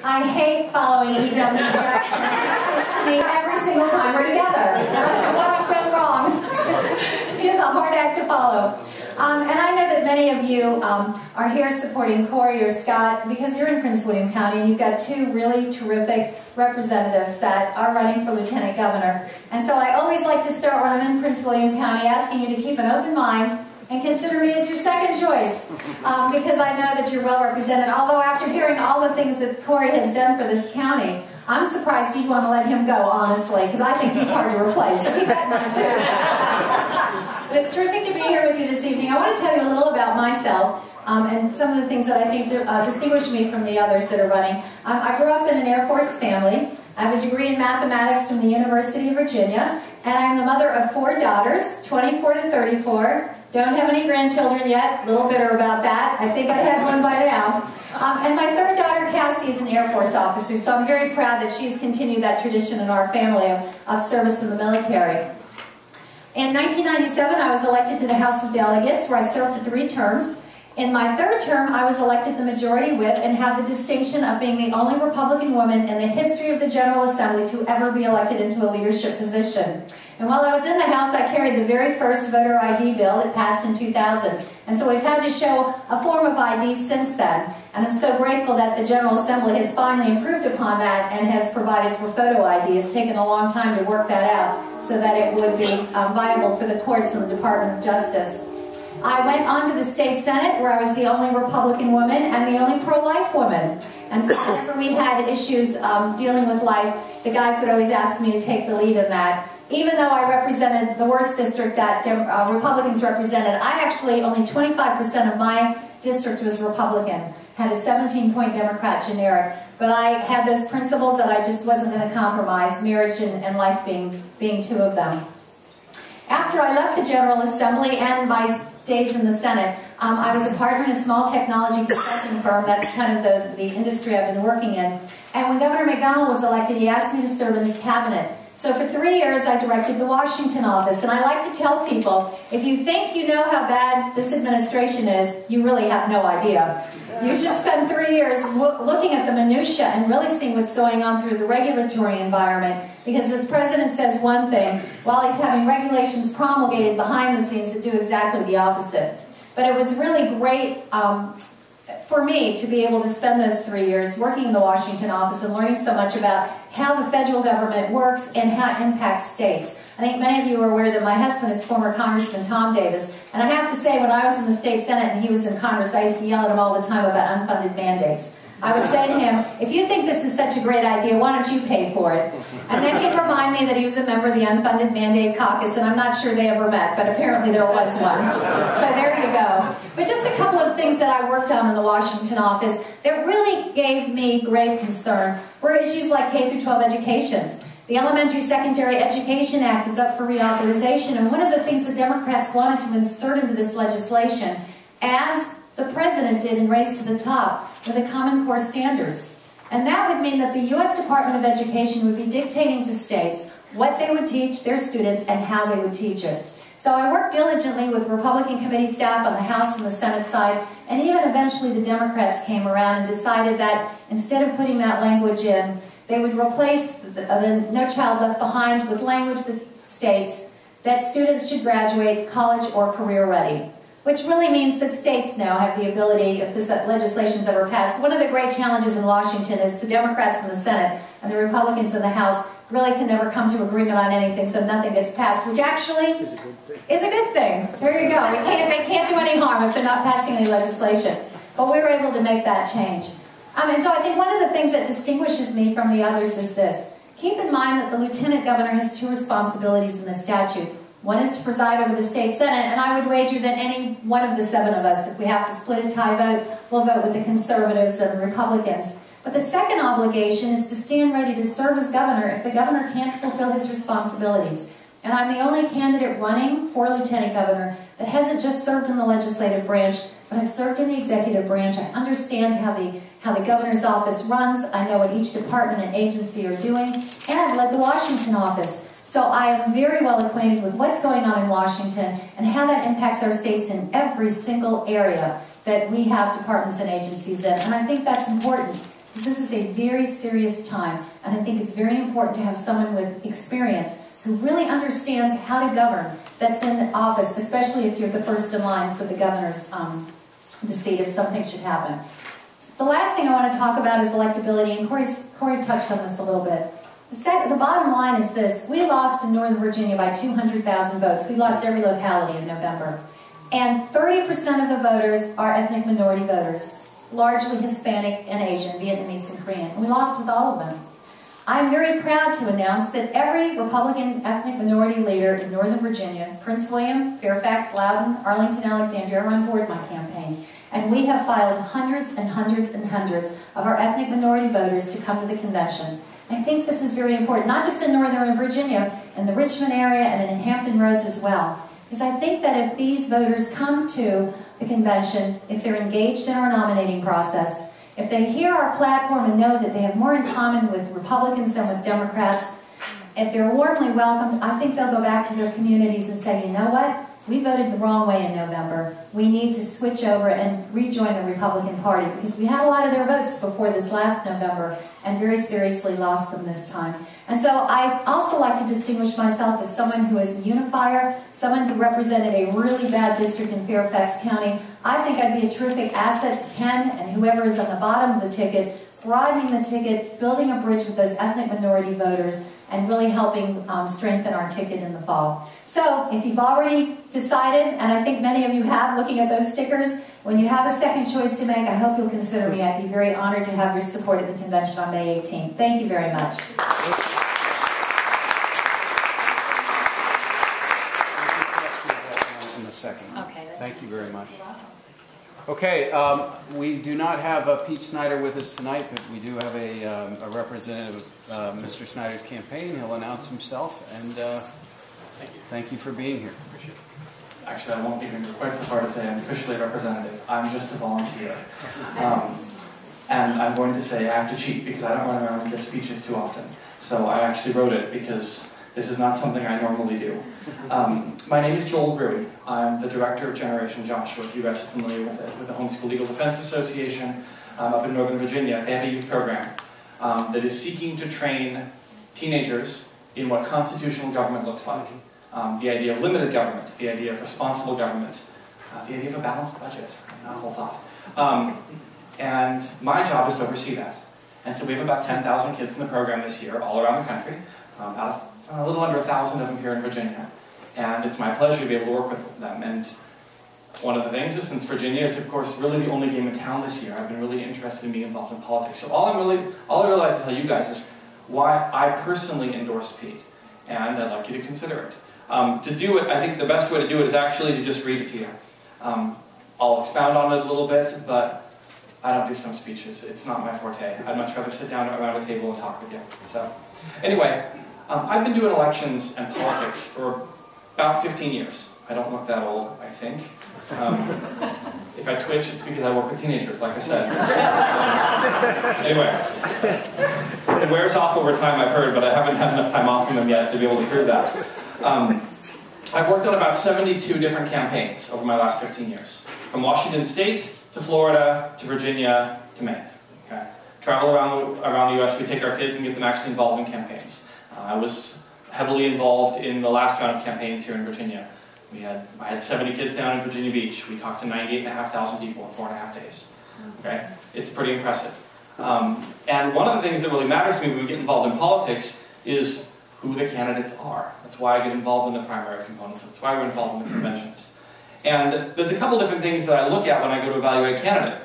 I hate following E.W. Jackson. It happens to me every single time we're together. I don't know what I've done wrong. He is a hard act to follow. And I know that many of you are here supporting Corey or Scott because you're in Prince William County and you've got two really terrific representatives that are running for Lieutenant Governor. And so I always like to start when I'm in Prince William County asking you to keep an open mind and consider me as your second choice because I know that you're well represented. Although after hearing all the things that Corey has done for this county, I'm surprised you'd want to let him go, honestly, because I think he's hard to replace. So keep that in mind, too. But it's terrific to be here with you this evening. I want to tell you a little about myself and some of the things that I think distinguish me from the others that are running. I grew up in an Air Force family. I have a degree in mathematics from the University of Virginia, and I'm the mother of 4 daughters, 24 to 34. Don't have any grandchildren yet. A little bitter about that. I think I had one by now. And my 3rd daughter, Cassie, is an Air Force officer, so I'm very proud that she's continued that tradition in our family of service in the military. In 1997, I was elected to the House of Delegates, where I served for 3 terms. In my 3rd term, I was elected the Majority Whip and have the distinction of being the only Republican woman in the history of the General Assembly to ever be elected into a leadership position. And while I was in the House, I carried the very first voter ID bill that passed in 2000. And so we've had to show a form of ID since then. And I'm so grateful that the General Assembly has finally improved upon that and has provided for photo ID. It's taken a long time to work that out so that it would be viable for the courts and the Department of Justice. I went on to the state Senate, where I was the only Republican woman and the only pro-life woman. And so whenever we had issues dealing with life, the guys would always ask me to take the lead in that. Even though I represented the worst district that Republicans represented, I actually, only 25% of my district was Republican. Had a 17-point Democrat generic. But I had those principles that I just wasn't going to compromise, marriage and life being 2 of them. After I left the General Assembly and my days in the Senate, I was a partner in a small technology consulting firm. That's kind of the industry I've been working in. And when Governor McDonald was elected, he asked me to serve in his cabinet. So for 3 years, I directed the Washington office. And I like to tell people, if you think you know how bad this administration is, you really have no idea. You should spend 3 years looking at the minutia and really seeing what's going on through the regulatory environment. Because this president says one thing, while he's having regulations promulgated behind the scenes that do exactly the opposite. But it was really great for me to be able to spend those 3 years working in the Washington office and learning so much about how the federal government works and how it impacts states. I think many of you are aware that my husband is former Congressman Tom Davis, and I have to say, when I was in the state Senate and he was in Congress, I used to yell at him all the time about unfunded mandates. I would say to him, if you think this is such a great idea, why don't you pay for it? And then he'd remind me that he was a member of the Unfunded Mandate Caucus, and I'm not sure they ever met, but apparently there was one. So there you go. But just a couple of things that I worked on in the Washington office that really gave me grave concern were issues like K-12 education. The Elementary Secondary Education Act is up for reauthorization, and one of the things the Democrats wanted to insert into this legislation, as the President did in Race to the Top, were the Common Core standards. And that would mean that the U.S. Department of Education would be dictating to states what they would teach their students and how they would teach it. So I worked diligently with Republican committee staff on the House and the Senate side, and even eventually the Democrats came around and decided that instead of putting that language in, they would replace the No Child Left Behind with language that states that students should graduate college or career ready. Which really means that states now have the ability, if this legislation is ever passed. One of the great challenges in Washington is the Democrats in the Senate and the Republicans in the House really can never come to agreement on anything, so nothing gets passed, which actually is a good thing. There you go. They can't do any harm if they're not passing any legislation. But we were able to make that change. And so I think one of the things that distinguishes me from the others is this. Keep in mind that the Lieutenant Governor has 2 responsibilities in the statute. One is to preside over the state Senate, and I would wager that any one of the 7 of us, if we have to split a tie vote, we'll vote with the Conservatives and the Republicans. But the second obligation is to stand ready to serve as governor if the governor can't fulfill his responsibilities. And I'm the only candidate running for lieutenant governor that hasn't just served in the legislative branch, but I've served in the executive branch. I understand how the governor's office runs. I know what each department and agency are doing, and I've led the Washington office. So I am very well acquainted with what's going on in Washington and how that impacts our states in every single area. that we have departments and agencies in. And I think that's important, because this is a very serious time, and I think it's very important to have someone with experience who really understands how to govern that's in office, especially if you're the first in line for the governor's the seat if something should happen. The last thing I want to talk about is electability, and Corey touched on this a little bit. The bottom line is this: we lost in Northern Virginia by 200,000 votes. We lost every locality in November. And 30% of the voters are ethnic minority voters, largely Hispanic and Asian, Vietnamese and Korean. And we lost with all of them. I'm very proud to announce that every Republican ethnic minority leader in Northern Virginia, Prince William, Fairfax, Loudoun, Arlington, Alexandria, are on board my campaign. And we have filed hundreds and hundreds and hundreds of our ethnic minority voters to come to the convention. I think this is very important, not just in Northern Virginia, in the Richmond area and in Hampton Roads as well. Because I think that if these voters come to the convention, if they're engaged in our nominating process, if they hear our platform and know that they have more in common with Republicans than with Democrats, if they're warmly welcomed, I think they'll go back to their communities and say, you know what? We voted the wrong way in November. We need to switch over and rejoin the Republican Party, because we had a lot of their votes before this last November and very seriously lost them this time. And so I also like to distinguish myself as someone who is a unifier, someone who represented a really bad district in Fairfax County. I think I'd be a terrific asset to Ken and whoever is on the bottom of the ticket, broadening the ticket, building a bridge with those ethnic minority voters, and really helping strengthen our ticket in the fall. So, if you've already decided, and I think many of you have, looking at those stickers, when you have a second choice to make, I hope you'll consider me. I'd be very honored to have your support at the convention on May 18th. Thank you very much. In a second. Okay. Thank you very much. Okay, we do not have Pete Snyder with us tonight, but we do have a representative of Mr. Snyder's campaign. He'll announce himself, and thank you for being here. Appreciate it. Actually, I won't even go quite so far to say I'm officially a representative. I'm just a volunteer. And I'm going to say I have to cheat because I don't run around and give speeches too often. So I actually wrote it because this is not something I normally do. My name is Joel Grewy. I'm the director of Generation Joshua, if you guys are familiar with it, with the Homeschool Legal Defense Association up in Northern Virginia. They have a youth program that is seeking to train teenagers in what constitutional government looks like. The idea of limited government, the idea of responsible government, the idea of a balanced budget, a novel thought. And my job is to oversee that. And so we have about 10,000 kids in the program this year, all around the country, about a little under 1,000 of them here in Virginia. And it's my pleasure to be able to work with them. And one of the things is, since Virginia is, of course, really the only game in town this year, I've been really interested in being involved in politics. So all I really like to tell you guys is why I personally endorse Pete. And I'd like you to consider it. To do it, I think the best way to do it is actually to just read it to you. I'll expound on it a little bit, but I don't do some speeches. It's not my forte. I'd much rather sit down around a table and talk with you. So, anyway, I've been doing elections and politics for about 15 years. I don't look that old, I think. If I twitch, it's because I work with teenagers, like I said. Anyway, it wears off over time, I've heard, but I haven't had enough time off from them yet to be able to hear that. I've worked on about 72 different campaigns over my last 15 years. From Washington State, to Florida, to Virginia, to Maine. Okay? Travel around the U.S., we take our kids and get them actually involved in campaigns. I was heavily involved in the last round of campaigns here in Virginia. I had 70 kids down in Virginia Beach. We talked to 98,500 people in 4.5 days. Okay? It's pretty impressive. And one of the things that really matters to me when we get involved in politics is who the candidates are. That's why I get involved in the primary components. That's why we're involved in the conventions. And there's a couple different things that I look at when I go to evaluate a candidate.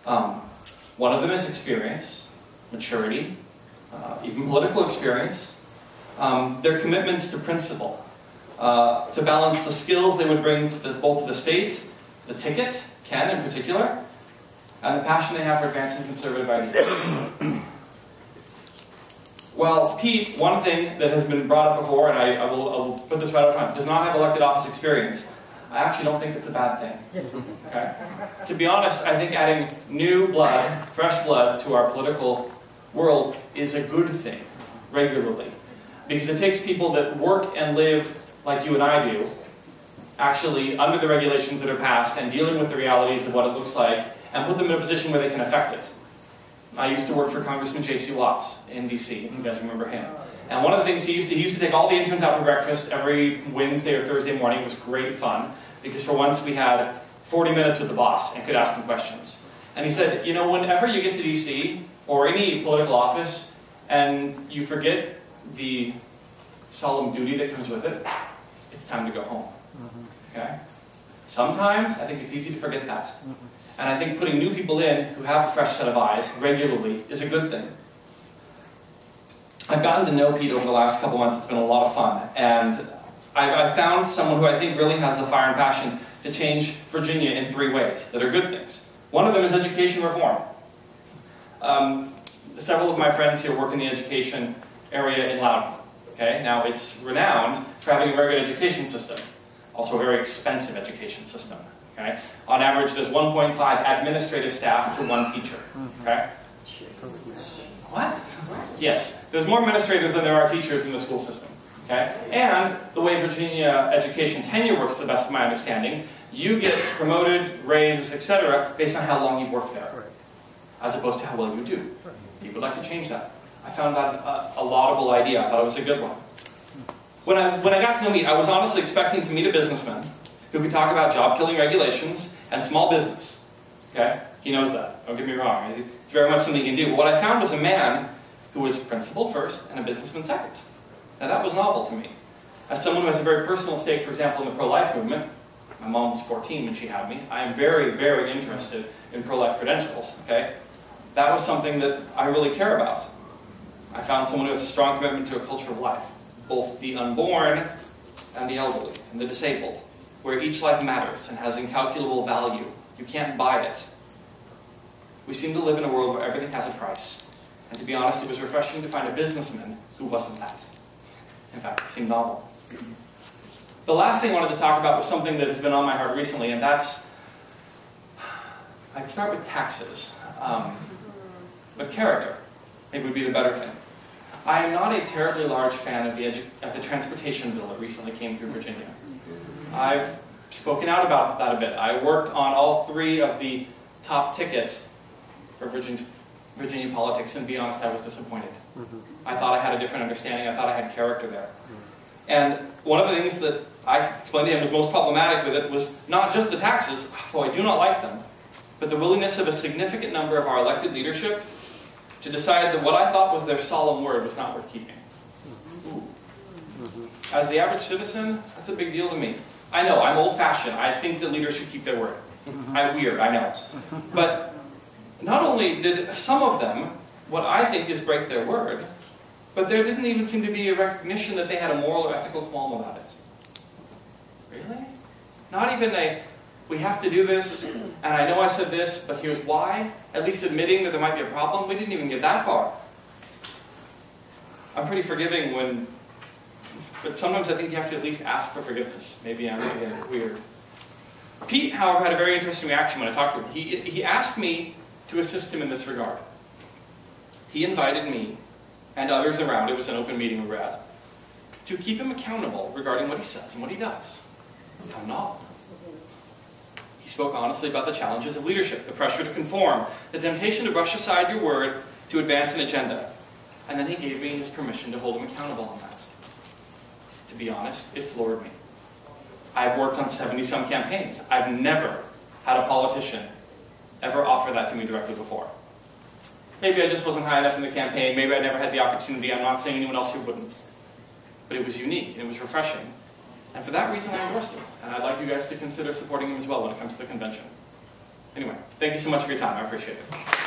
One of them is experience, maturity, even political experience, their commitments to principle, to balance the skills they would bring to both to the state, the ticket, Ken in particular, and the passion they have for advancing conservative ideas. Well, Pete, one thing that has been brought up before, and I will put this right up front, does not have elected office experience. I actually don't think that's a bad thing. Okay? To be honest, I think adding new blood, fresh blood, to our political world is a good thing, regularly. Because it takes people that work and live like you and I do, actually under the regulations that are passed and dealing with the realities of what it looks like and put them in a position where they can affect it. I used to work for Congressman J.C. Watts in D.C., if you guys remember him. And one of the things he used to take all the interns out for breakfast every Wednesday or Thursday morning. It was great fun, because for once we had 40 minutes with the boss and could ask him questions. And he said, you know, whenever you get to D.C. or any political office and you forget the solemn duty that comes with it, it's time to go home. Okay? Sometimes I think it's easy to forget that. And I think putting new people in who have a fresh set of eyes regularly is a good thing. I've gotten to know Pete over the last couple months. It's been a lot of fun. And I've found someone who I think really has the fire and passion to change Virginia in 3 ways that are good things. One of them is education reform. Several of my friends here work in the education area in Loudoun. Okay? Now, it's renowned for having a very good education system. Also a very expensive education system. Okay? On average, there's 1.5 administrative staff to 1 teacher. Okay? What? Yes. There's more administrators than there are teachers in the school system. Okay? And the way Virginia education tenure works, to the best of my understanding, you get promoted, raises, etc., based on how long you've worked there, as opposed to how well you do. People would like to change that. I found that a laudable idea. I thought it was a good one. When I got to know Pete, I was honestly expecting to meet a businessman who could talk about job-killing regulations and small business. Okay? He knows that. Don't get me wrong. It's very much something he can do. But what I found was a man who was principal first and a businessman second. Now that was novel to me. As someone who has a very personal stake, for example, in the pro-life movement, my mom was 14 when she had me, I am very, very interested in pro-life credentials. Okay? That was something that I really care about. I found someone who has a strong commitment to a culture of life, both the unborn and the elderly and the disabled, where each life matters and has incalculable value. You can't buy it. We seem to live in a world where everything has a price. And to be honest, it was refreshing to find a businessman who wasn't that. In fact, it seemed novel. The last thing I wanted to talk about was something that has been on my heart recently, and that's, I'd start with taxes, but character maybe would be the better thing. I am not a terribly large fan of the transportation bill that recently came through Virginia. I've spoken out about that a bit. I worked on all 3 of the top tickets for Virginia politics, and to be honest, I was disappointed. I thought I had a different understanding. I thought I had character there. And one of the things that I explained to him was most problematic with it was not just the taxes, though I do not like them, but the willingness of a significant number of our elected leadership to decide that what I thought was their solemn word was not worth keeping. As the average citizen, that's a big deal to me. I know, I'm old-fashioned. I think that leaders should keep their word. I'm weird, I know. But not only did some of them, what I think is break their word, but there didn't even seem to be a recognition that they had a moral or ethical qualm about it. Really? Not even a, we have to do this, and I know I said this, but here's why. At least admitting that there might be a problem. We didn't even get that far. I'm pretty forgiving when, but sometimes I think you have to at least ask for forgiveness. Maybe I'm getting weird. Pete, however, had a very interesting reaction when I talked to him. He asked me to assist him in this regard. He invited me and others around, it was an open meeting we were at, to keep him accountable regarding what he says and what he does. How novel. He spoke honestly about the challenges of leadership, the pressure to conform, the temptation to brush aside your word to advance an agenda. And then he gave me his permission to hold him accountable on that. To be honest, it floored me. I've worked on 70-some campaigns. I've never had a politician ever offer that to me directly before. Maybe I just wasn't high enough in the campaign. Maybe I never had the opportunity. I'm not saying anyone else who wouldn't. But it was unique, and it was refreshing. And for that reason, I endorsed him. And I'd like you guys to consider supporting him as well when it comes to the convention. Anyway, thank you so much for your time. I appreciate it.